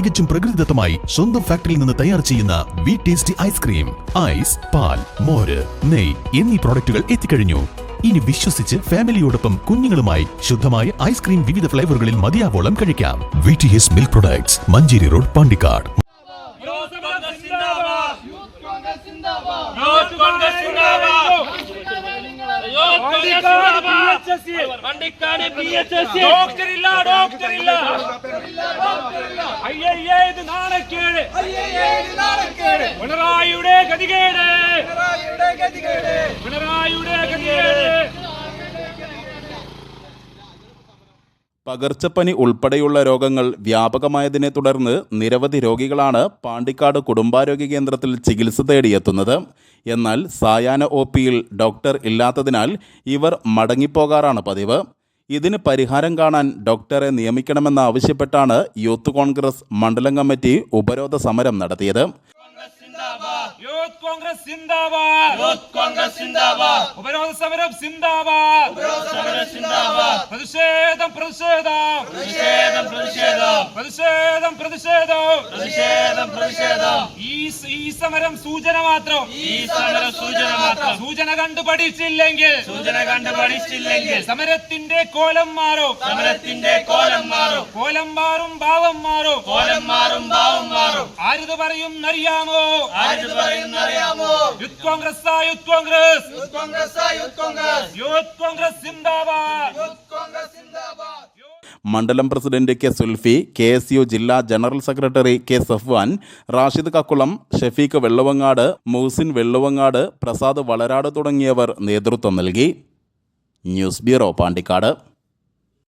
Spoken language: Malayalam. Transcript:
തികച്ചും പ്രകൃതിദത്തമായി സ്വന്തം ഫാക്ടറിയിൽ നിന്ന് തയ്യാർ ചെയ്യുന്ന വി ടേസ്റ്റി ഐസ്ക്രീം. ഐസ്, പാൽ, മോര്, നെയ് എന്നീ പ്രോഡക്റ്റുകൾ എത്തിക്കഴിഞ്ഞു. ഇനി വിശ്വസിച്ച് ഫാമിലിയോടൊപ്പം കുഞ്ഞുങ്ങളുമായി ശുദ്ധമായ ഐസ്ക്രീം വിവിധ ഫ്ലേവറുകളിൽ മതിയാവോളം കഴിക്കാം. VTS milk products, Manjeri road, Pandikkad. പിണറായിയുടെ ഗതികേട്. പകർച്ചപ്പനി ഉൾപ്പെടെയുള്ള രോഗങ്ങൾ വ്യാപകമായതിനെ തുടർന്ന് നിരവധി രോഗികളാണ് പാണ്ടിക്കാട് കുടുംബാരോഗ്യ കേന്ദ്രത്തിൽ ചികിത്സ തേടിയെത്തുന്നത്. എന്നാൽ സായാഹ്ന OPയിൽ ഡോക്ടർ ഇല്ലാത്തതിനാൽ ഇവർ മടങ്ങിപ്പോകാറാണ് പതിവ്. ഇതിന് പരിഹാരം കാണാൻ ഡോക്ടറെ നിയമിക്കണമെന്നാവശ്യപ്പെട്ടാണ് യൂത്ത് കോൺഗ്രസ് മണ്ഡലം കമ്മിറ്റി ഉപരോധ സമരം നടത്തിയത്. ഉപരോധ സമരം സിന്ദാബാദ്. പ്രതിഷേധം ഈ സമരം സൂചന മാത്രം. സൂചന കണ്ടു പഠിച്ചില്ലെങ്കിൽ സമരത്തിന്റെ കോലം മാറും. കോലം മാറും, ഭാവം മാറും. ആരിത് പറയുന്നറിയാമോ? യൂത്ത് കോൺഗ്രസ് സിന്ദാബാദ്. മണ്ഡലം പ്രസിഡന്റ് കെ സുൽഫി, KSU ജില്ലാ general secretary K Safwan, Rashid Kakkulam, Shafeeq Velluvangad, Muhsin Velluvangad, Prasad Valarad തുടങ്ങിയവർ നേതൃത്വം നൽകി. News bureau, Pandikkad.